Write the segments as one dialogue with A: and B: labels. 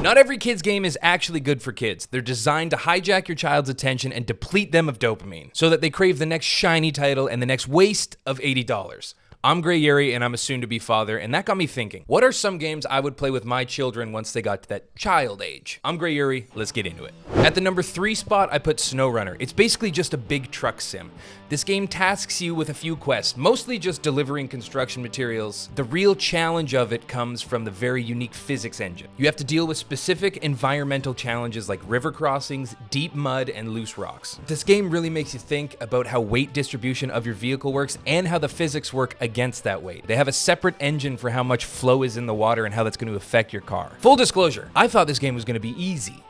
A: Not every kids game is actually good for kids. They're designed to hijack your child's attention and deplete them of dopamine so that they crave the next shiny title and the next waste of $80. I'm Gray Yuri, and I'm a soon-to-be father, and that got me thinking, what are some games I would play with my children once they got to that child age? I'm Gray Yuri, let's get into it. At the number 3 spot, I put SnowRunner. It's basically just a big truck sim. This game tasks you with a few quests, mostly just delivering construction materials. The real challenge of it comes from the very unique physics engine. You have to deal with specific environmental challenges like river crossings, deep mud, and loose rocks. This game really makes you think about how weight distribution of your vehicle works and how the physics work against that weight. They have a separate engine for how much flow is in the water and how that's going to affect your car. Full disclosure, I thought this game was going to be easy.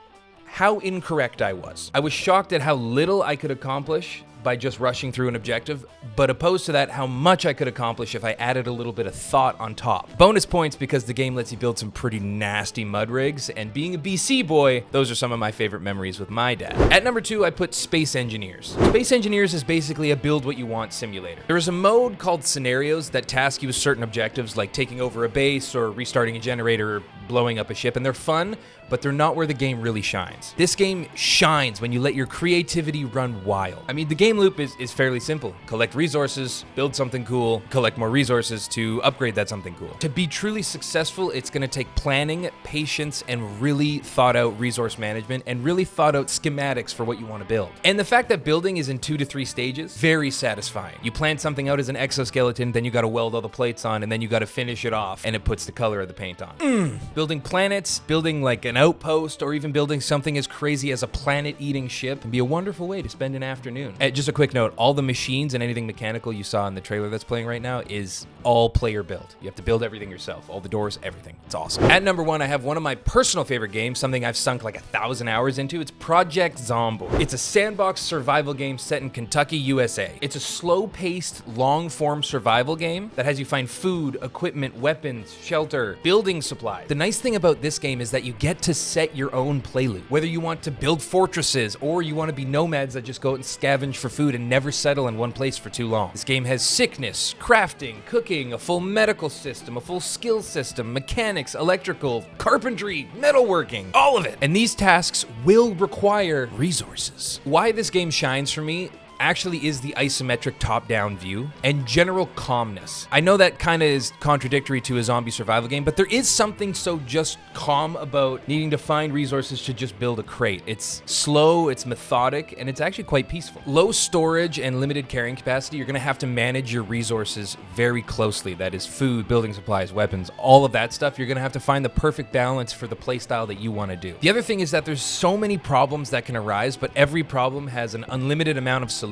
A: How incorrect I was. I was shocked at how little I could accomplish by just rushing through an objective, but opposed to that, how much I could accomplish if I added a little bit of thought on top. Bonus points because the game lets you build some pretty nasty mud rigs, and being a BC boy, those are some of my favorite memories with my dad. At number 2, I put Space Engineers. Space Engineers is basically a build what you want simulator. There is a mode called Scenarios that task you with certain objectives like taking over a base or restarting a generator or blowing up a ship, and they're fun, but they're not where the game really shines. This game shines when you let your creativity run wild. I mean, the game loop is fairly simple. Collect resources, build something cool, collect more resources to upgrade that something cool. To be truly successful, it's gonna take planning, patience, and really thought out resource management and really thought out schematics for what you wanna build. And the fact that building is in 2 to 3 stages, very satisfying. You plan something out as an exoskeleton, then you gotta weld all the plates on, and then you gotta finish it off, and it puts the color of the paint on. Building planets, building like an outpost, or even building something as crazy as a planet-eating ship can be a wonderful way to spend an afternoon. Just a quick note, all the machines and anything mechanical you saw in the trailer that's playing right now is all player built. You have to build everything yourself, all the doors, everything. It's awesome. At number 1, I have one of my personal favorite games, something I've sunk like 1,000 hours into. It's Project Zomboid. It's a sandbox survival game set in Kentucky, USA. It's a slow-paced, long-form survival game that has you find food, equipment, weapons, shelter, building supplies. The nice thing about this game is that you get to set your own play loop. Whether you want to build fortresses or you want to be nomads that just go out and scavenge for food and never settle in one place for too long. This game has sickness, crafting, cooking, a full medical system, a full skill system, mechanics, electrical, carpentry, metalworking, all of it. And these tasks will require resources. Why this game shines for me actually is the isometric top-down view and general calmness. I know that kind of is contradictory to a zombie survival game, but there is something so just calm about needing to find resources to just build a crate. It's slow, it's methodic, and it's actually quite peaceful. Low storage and limited carrying capacity, you're gonna have to manage your resources very closely. That is food, building supplies, weapons, all of that stuff. You're gonna have to find the perfect balance for the playstyle that you wanna do. The other thing is that there's so many problems that can arise, but every problem has an unlimited amount of solutions.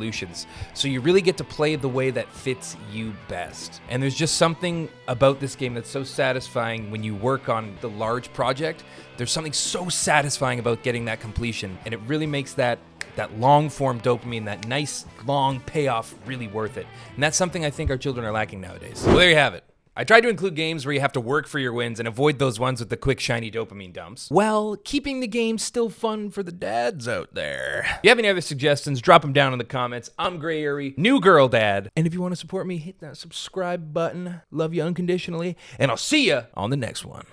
A: So you really get to play the way that fits you best. And there's just something about this game that's so satisfying when you work on the large project. There's something so satisfying about getting that completion, and it really makes that long-form dopamine, that nice long payoff really worth it. And that's something I think our children are lacking nowadays. So there you have it. I tried to include games where you have to work for your wins and avoid those ones with the quick, shiny dopamine dumps, while keeping the game still fun for the dads out there. If you have any other suggestions, drop them down in the comments. I'm Gray Yuri, new girl dad. And if you want to support me, hit that subscribe button. Love you unconditionally. And I'll see you on the next one.